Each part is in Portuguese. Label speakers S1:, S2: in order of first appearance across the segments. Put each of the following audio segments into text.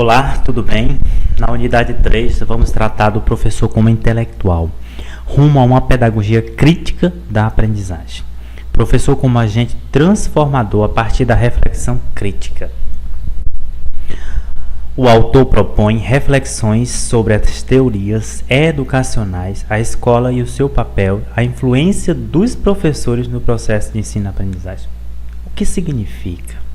S1: Olá, tudo bem? Na unidade 3, vamos tratar do professor como intelectual, rumo a uma pedagogia crítica da aprendizagem. Professor como agente transformador a partir da reflexão crítica. O autor propõe reflexões sobre as teorias educacionais, a escola e o seu papel, a influência dos professores no processo de ensino-aprendizagem. O que significa?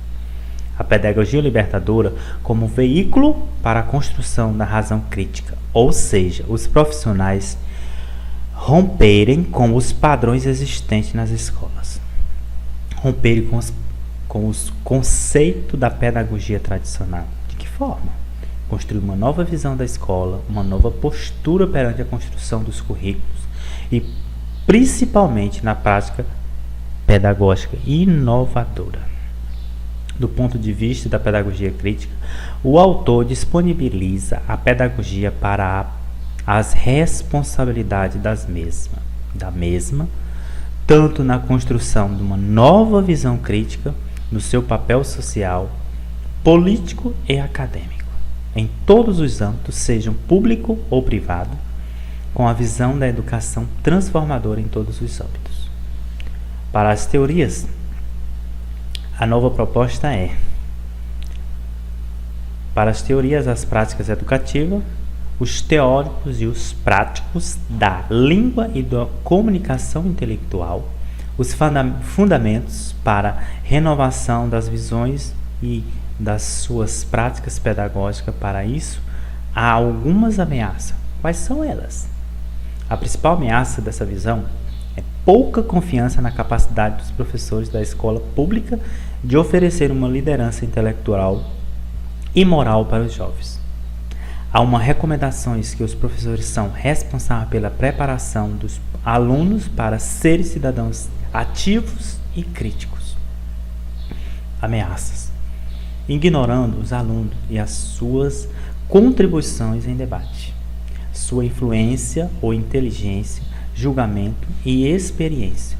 S1: A pedagogia libertadora como veículo para a construção da razão crítica, ou seja, os profissionais romperem com os padrões existentes nas escolas, romperem com os conceitos da pedagogia tradicional. De que forma? Construir uma nova visão da escola, uma nova postura perante a construção dos currículos e principalmente na prática pedagógica inovadora. Do ponto de vista da pedagogia crítica, o autor disponibiliza a pedagogia para as responsabilidades da mesma, tanto na construção de uma nova visão crítica do seu papel social, político e acadêmico, em todos os âmbitos, sejam público ou privado, com a visão da educação transformadora em todos os âmbitos. Para as teorias, a nova proposta é: para as teorias, as práticas educativas, os teóricos e os práticos da língua e da comunicação intelectual, os fundamentos para renovação das visões e das suas práticas pedagógicas. Para isso, há algumas ameaças. Quais são elas? A principal ameaça dessa visão é pouca confiança na capacidade dos professores da escola pública de oferecer uma liderança intelectual e moral para os jovens. Há uma recomendação que os professores são responsáveis pela preparação dos alunos para serem cidadãos ativos e críticos. Ameaças: ignorando os alunos e as suas contribuições em debate, sua influência ou inteligência, julgamento e experiência.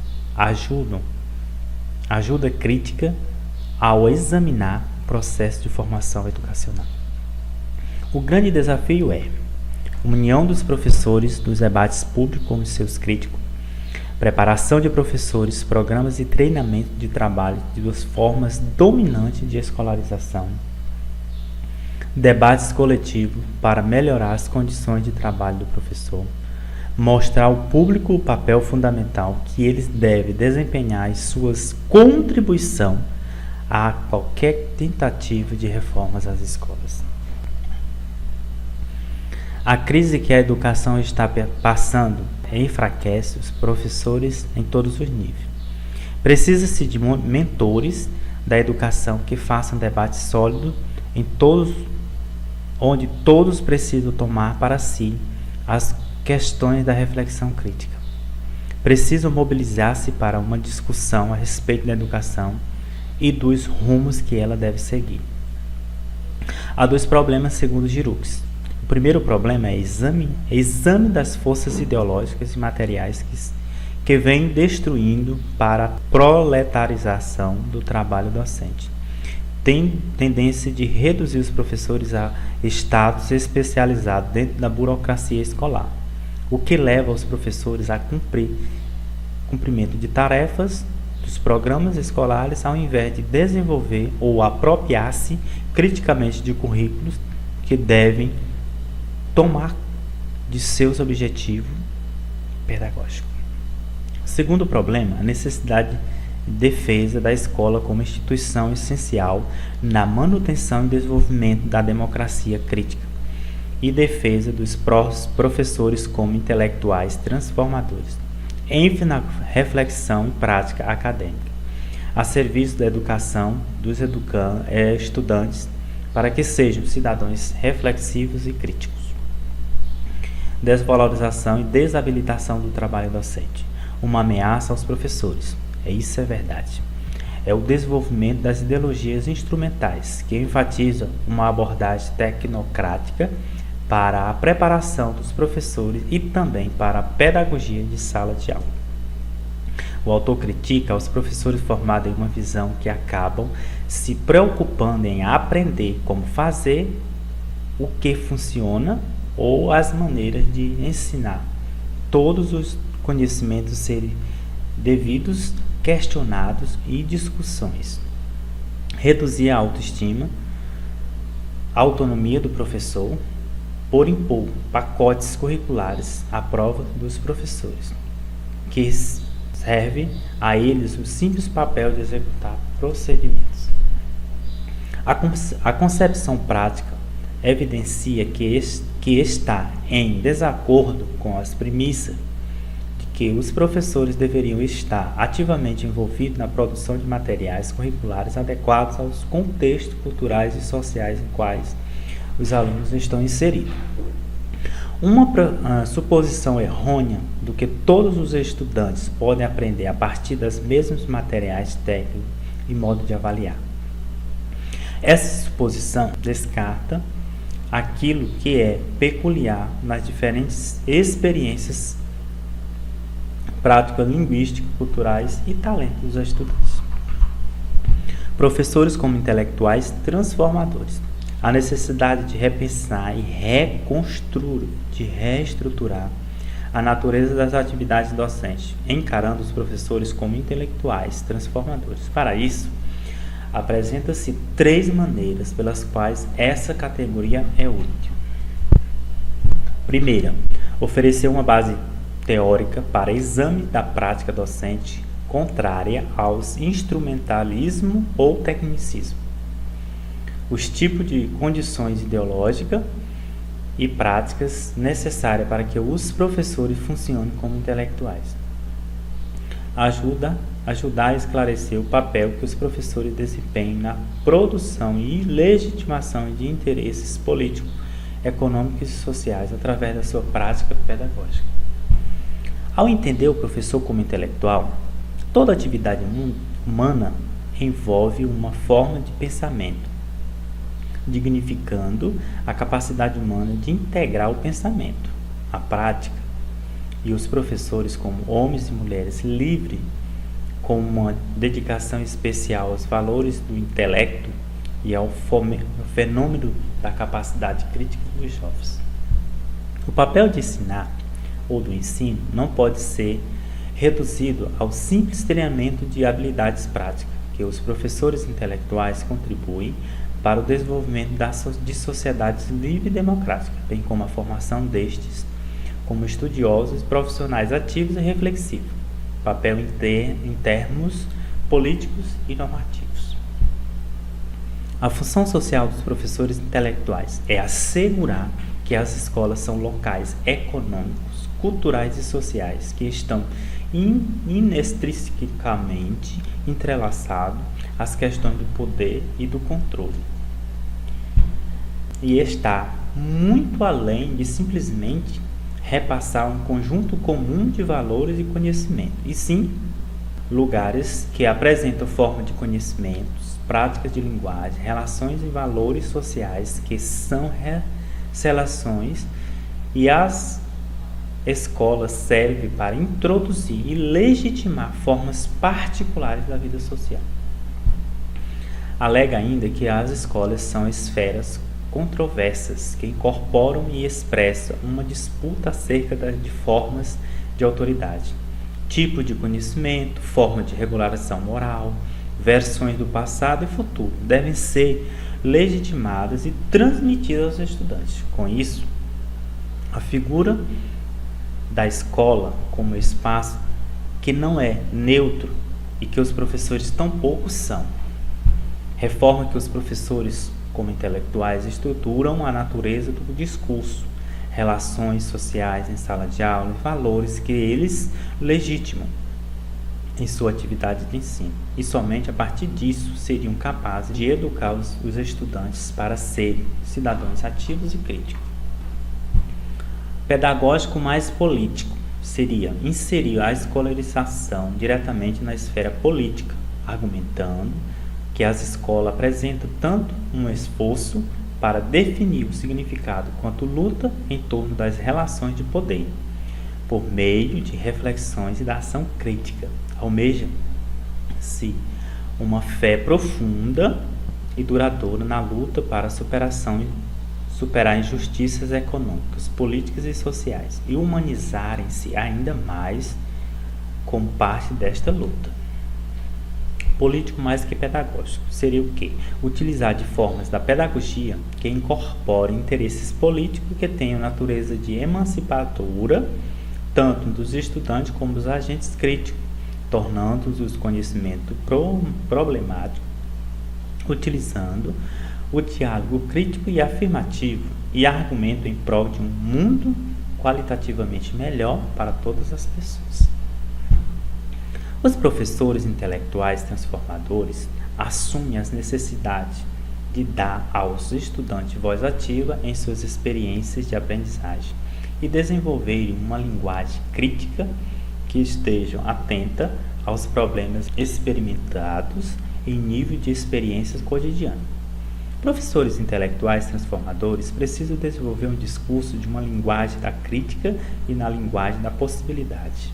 S1: Ajuda crítica ao examinar o processo de formação educacional. O grande desafio é a união dos professores dos debates públicos com os seus críticos, preparação de professores, programas e treinamento de trabalho de duas formas dominantes de escolarização, debates coletivos para melhorar as condições de trabalho do professor, mostrar ao público o papel fundamental que eles devem desempenhar e suas contribuições a qualquer tentativa de reformas às escolas. A crise que a educação está passando enfraquece os professores em todos os níveis. Precisa-se de mentores da educação que façam debate sólido onde todos precisam tomar para si as questões da reflexão crítica. Precisam mobilizar-se para uma discussão a respeito da educação e dos rumos que ela deve seguir. Há dois problemas segundo Giroux. O primeiro problema é exame das forças ideológicas e materiais que vêm destruindo para a proletarização do trabalho docente. Tem tendência de reduzir os professores a status especializado dentro da burocracia escolar, o que leva os professores a cumprimento de tarefas dos programas escolares ao invés de desenvolver ou apropriar-se criticamente de currículos que devem tomar de seus objetivos pedagógicos. Segundo problema, a necessidade de defesa da escola como instituição essencial na manutenção e desenvolvimento da democracia crítica e defesa dos professores como intelectuais transformadores, ênfase na reflexão e prática acadêmica, a serviço da educação dos estudantes para que sejam cidadãos reflexivos e críticos. Desvalorização e desabilitação do trabalho docente, uma ameaça aos professores. Isso é verdade. É o desenvolvimento das ideologias instrumentais que enfatizam uma abordagem tecnocrática para a preparação dos professores e também para a pedagogia de sala de aula. O autor critica os professores formados em uma visão que acabam se preocupando em aprender como fazer o que funciona ou as maneiras de ensinar. Todos os conhecimentos serem devidos, questionados e discussões. Reduzir a autoestima, a autonomia do professor, por impor pacotes curriculares à prova dos professores, que serve a eles o simples papel de executar procedimentos. A concepção prática evidencia que está em desacordo com as premissas de que os professores deveriam estar ativamente envolvidos na produção de materiais curriculares adequados aos contextos culturais e sociais em quais os alunos estão inseridos. Uma suposição errônea do que todos os estudantes podem aprender a partir dos mesmos materiais técnicos e modo de avaliar. Essa suposição descarta aquilo que é peculiar nas diferentes experiências práticas linguísticas, culturais e talentos dos estudantes. Professores como intelectuais transformadores. A necessidade de repensar e reestruturar a natureza das atividades docentes, encarando os professores como intelectuais transformadores. Para isso, apresenta-se 3 maneiras pelas quais essa categoria é útil. Primeira, oferecer uma base teórica para exame da prática docente contrária aos instrumentalismo ou tecnicismo. Os tipos de condições ideológicas e práticas necessárias para que os professores funcionem como intelectuais. Ajudar a esclarecer o papel que os professores desempenham na produção e legitimação de interesses políticos, econômicos e sociais através da sua prática pedagógica. Ao entender o professor como intelectual, toda atividade humana envolve uma forma de pensamento, dignificando a capacidade humana de integrar o pensamento, a prática, e os professores como homens e mulheres livres, com uma dedicação especial aos valores do intelecto e ao fenômeno da capacidade crítica dos jovens. O papel de ensinar ou do ensino não pode ser reduzido ao simples treinamento de habilidades práticas, que os professores intelectuais contribuem para o desenvolvimento de sociedades livres e democráticas, bem como a formação destes como estudiosos, profissionais ativos e reflexivos, papel em termos políticos e normativos. A função social dos professores intelectuais é assegurar que as escolas são locais econômicos, culturais e sociais que estão inextricablemente entrelaçados às questões do poder e do controle. E está muito além de simplesmente repassar um conjunto comum de valores e conhecimento, e sim lugares que apresentam forma de conhecimentos, práticas de linguagem, relações e valores sociais que são relações, e as escolas servem para introduzir e legitimar formas particulares da vida social. Alega ainda que as escolas são esferas controversas que incorporam e expressam uma disputa acerca de formas de autoridade, tipo de conhecimento, forma de regulação moral, versões do passado e futuro devem ser legitimadas e transmitidas aos estudantes. Com isso, a figura da escola como espaço que não é neutro e que os professores tampouco são. Reforma que os professores como intelectuais estruturam a natureza do discurso, relações sociais em sala de aula e valores que eles legitimam em sua atividade de ensino. E somente a partir disso seriam capazes de educar os estudantes para serem cidadãos ativos e críticos. Pedagógico mais político seria inserir a escolarização diretamente na esfera política, argumentando que as escolas apresentam tanto um esforço para definir o significado quanto luta em torno das relações de poder, por meio de reflexões e da ação crítica. Almeja-se uma fé profunda e duradoura na luta para a superação superar injustiças econômicas, políticas e sociais e humanizarem-se ainda mais como parte desta luta. Político mais que pedagógico seria o quê? Utilizar de formas da pedagogia que incorporem interesses políticos que tenham natureza de emancipadora, tanto dos estudantes como dos agentes críticos, tornando-os conhecimento problemático, utilizando o diálogo crítico e afirmativo e argumento em prol de um mundo qualitativamente melhor para todas as pessoas. Os professores intelectuais transformadores assumem as necessidades de dar aos estudantes voz ativa em suas experiências de aprendizagem e desenvolverem uma linguagem crítica que estejam atenta aos problemas experimentados em nível de experiências cotidianas. Professores intelectuais transformadores precisam desenvolver um discurso de uma linguagem da crítica e na linguagem da possibilidade,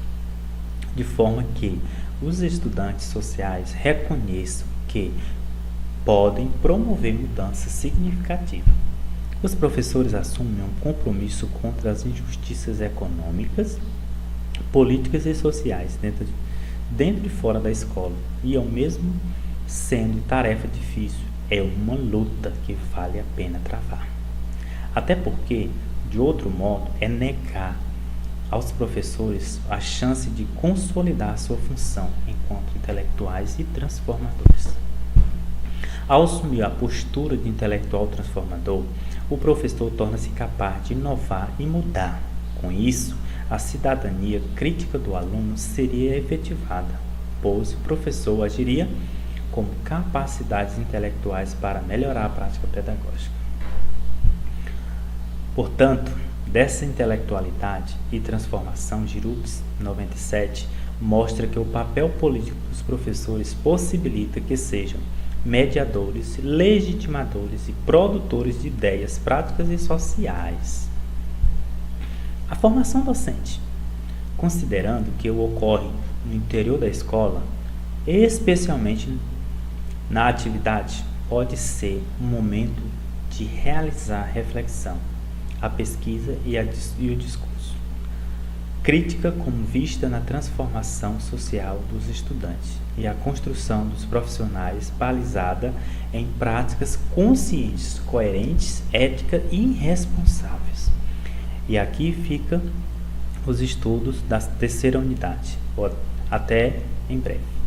S1: de forma que os estudantes sociais reconheçam que podem promover mudanças significativas. Os professores assumem um compromisso contra as injustiças econômicas, políticas e sociais dentro e fora da escola, e ao mesmo sendo tarefa difícil, é uma luta que vale a pena travar. Até porque, de outro modo, é negar aos professores a chance de consolidar sua função enquanto intelectuais e transformadores. Ao assumir a postura de intelectual transformador, o professor torna-se capaz de inovar e mudar. Com isso, a cidadania crítica do aluno seria efetivada, pois o professor agiria como capacidades intelectuais para melhorar a prática pedagógica. Portanto, dessa intelectualidade e transformação, Giroux 97 mostra que o papel político dos professores possibilita que sejam mediadores, legitimadores e produtores de ideias práticas e sociais. A formação docente, considerando que ocorre no interior da escola, especialmente na atividade, pode ser um momento de realizar a reflexão, a pesquisa e o discurso. Crítica como vista na transformação social dos estudantes e a construção dos profissionais balizada em práticas conscientes, coerentes, éticas e responsáveis. E aqui fica os estudos da terceira unidade. Até em breve.